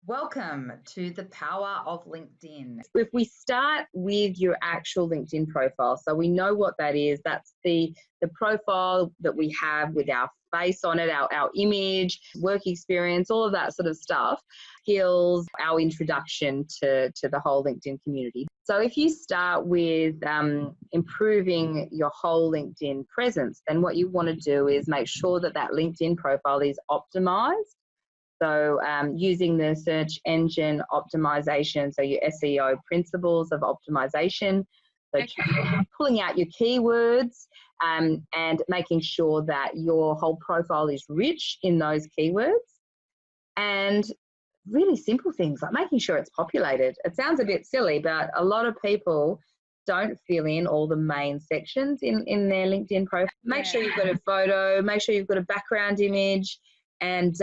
Welcome to the power of LinkedIn. If we start with your actual LinkedIn profile, so we know what that is, that's the profile that we have with our face on it, our image, work experience, all of that sort of stuff, skills, our introduction to the whole LinkedIn community. So if you start with improving your whole LinkedIn presence, then what you want to do is make sure that that LinkedIn profile is optimized. So using the search engine optimization, so your SEO principles of optimization, so pulling out your keywords and making sure that your whole profile is rich in those keywords, and really simple things like making sure it's populated. It sounds a bit silly, but a lot of people don't fill in all the main sections in their LinkedIn profile. Make sure you've got a photo, make sure you've got a background image, and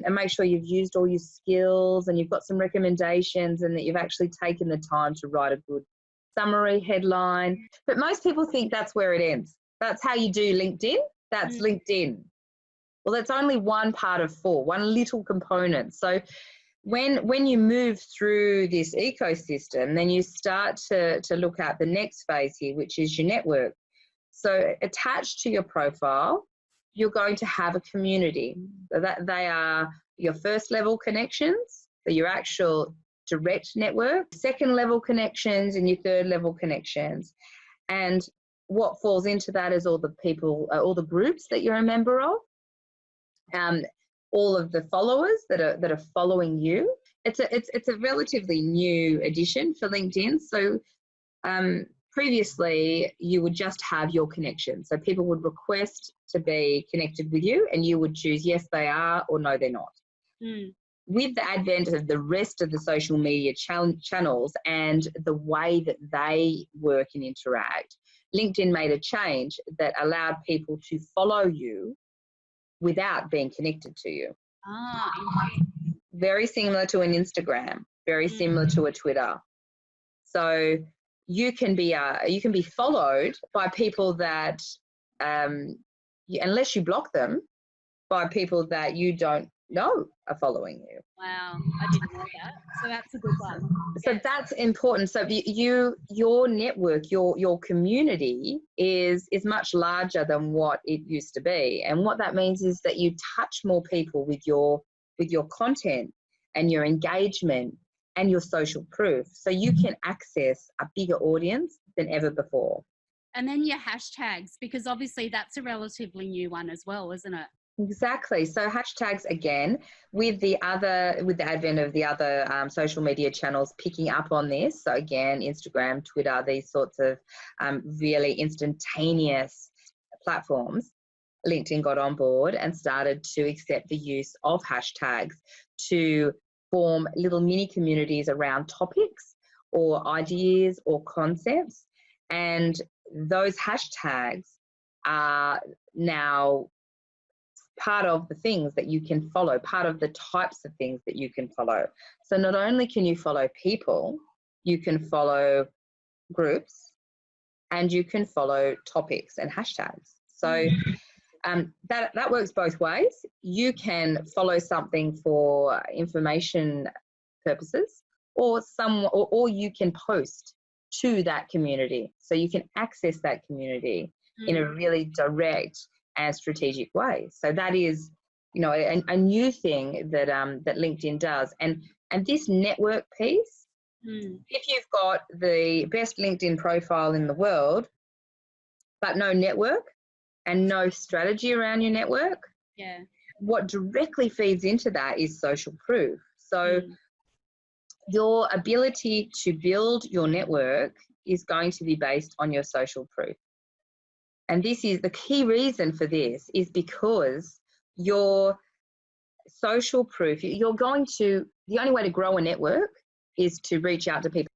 make sure you've used all your skills and you've got some recommendations and that you've actually taken the time to write a good summary headline. But most people think that's where it ends. That's how you do LinkedIn. That's LinkedIn. Well, that's only one part of four, one little component. So when you move through this ecosystem, then you start to look at the next phase here, which is your network. So attached to your profile, you're going to have a community. So that they are your first level connections, so your actual direct network, second level connections, and your third level connections. And what falls into that is all the people, all the groups that you're a member of, all of the followers that are following you. It's a relatively new addition for LinkedIn. So previously, you would just have your connection. So people would request to be connected with you and you would choose yes, they are, or no, they're not. With the advent of the rest of the social media channels and the way that they work and interact, LinkedIn made a change that allowed people to follow you without being connected to you. Very similar to an Instagram, very similar to a Twitter. So you can be followed by people that, unless you block them, by people that you don't know are following you. Wow, I didn't know that. So that's a good one. So that's important. So your network, your community is much larger than what it used to be. And what that means is that you touch more people with your content and your engagement and your social proof. So you can access a bigger audience than ever before. And then your hashtags, because obviously that's a relatively new one as well, isn't it? Exactly. So hashtags, again, with the advent of the other social media channels picking up on this. So again, Instagram, Twitter, these sorts of really instantaneous platforms, LinkedIn got on board and started to accept the use of hashtags to form little mini communities around topics or ideas or concepts. And those hashtags are now part of the things that you can follow, part of the types of things that you can follow. So not only can you follow people, you can follow groups and you can follow topics and hashtags. So that works both ways. You can follow something for information purposes, or you can post to that community. So you can access that community in a really direct and strategic way. So that is, a new thing that that LinkedIn does. And this network piece, if you've got the best LinkedIn profile in the world, but no network and no strategy around your network, what directly feeds into that is social proof. So your ability to build your network is going to be based on your social proof. And this is the key reason for this, is because your social proof, the only way to grow a network is to reach out to people.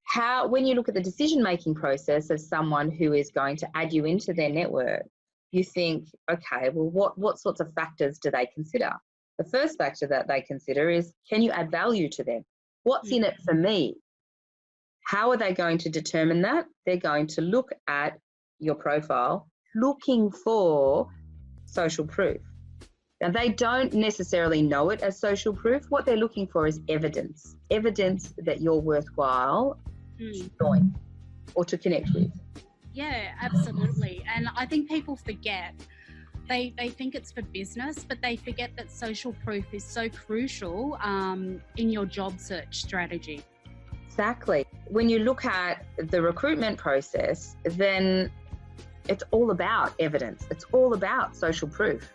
When you look at the decision-making process of someone who is going to add you into their network, you think, okay, well, what sorts of factors do they consider? The first factor that they consider is, can you add value to them? What's in it for me? How are they going to determine that? They're going to look at your profile, looking for social proof. Now, they don't necessarily know it as social proof. What they're looking for is evidence that you're worthwhile to join or to connect with. Yeah, absolutely. And I think people forget. They think it's for business, but they forget that social proof is so crucial in your job search strategy. Exactly. When you look at the recruitment process, then it's all about evidence. It's all about social proof.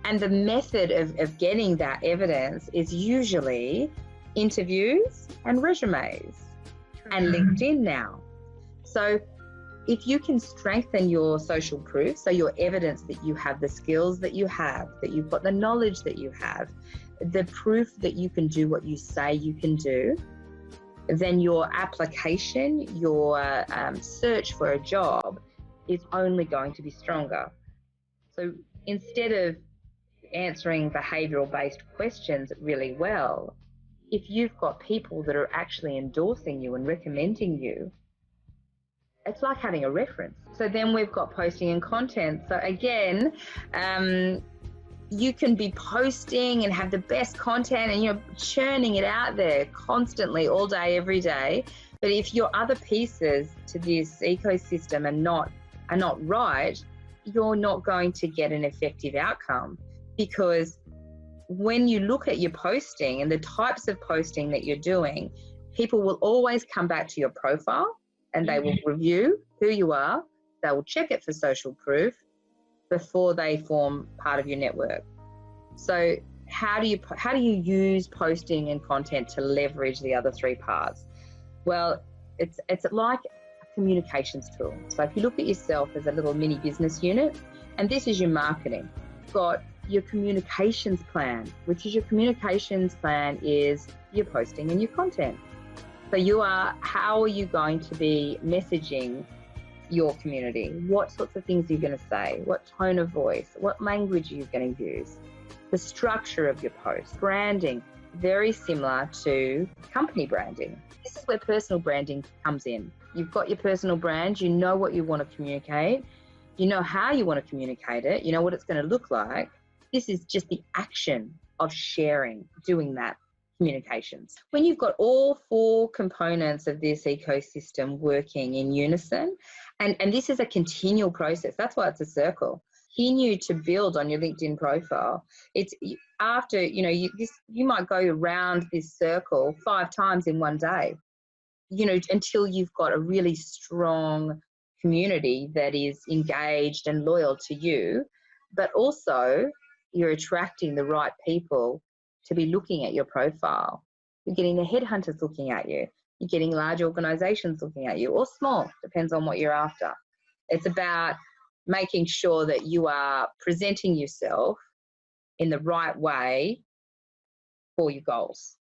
And the method of getting that evidence is usually interviews and resumes and LinkedIn now. So if you can strengthen your social proof, so your evidence that you have the skills that you have, that you've got the knowledge that you have, the proof that you can do what you say you can do, then your application, your search for a job is only going to be stronger. So instead of answering behavioural-based questions really well, if you've got people that are actually endorsing you and recommending you, it's like having a reference. So then we've got posting and content. So again, you can be posting and have the best content and you're churning it out there constantly all day, every day. But if your other pieces to this ecosystem are not right, you're not going to get an effective outcome. Because when you look at your posting and the types of posting that you're doing, people will always come back to your profile and they will review who you are. They will check it for social proof before they form part of your network. So how do you use posting and content to leverage the other three parts? Well, it's like a communications tool. So if you look at yourself as a little mini business unit, and this is your marketing, you've got your communications plan, which is your communications plan is your posting and your content. So how are you going to be messaging your community? What sorts of things are you going to say? What tone of voice? What language are you going to use? The structure of your post, branding, very similar to company branding. This is where personal branding comes in. You've got your personal brand, you know what you want to communicate, you know how you want to communicate it, you know what it's going to look like. This is just the action of sharing, doing that communications. When you've got all four components of this ecosystem working in unison, and this is a continual process, that's why it's a circle. Continue to build on your LinkedIn profile. It's after, you might go around this circle 5 times in one day, until you've got a really strong community that is engaged and loyal to you, but also you're attracting the right people to be looking at your profile. You're getting the headhunters looking at you. You're getting large organizations looking at you, or small, depends on what you're after. It's about making sure that you are presenting yourself in the right way for your goals.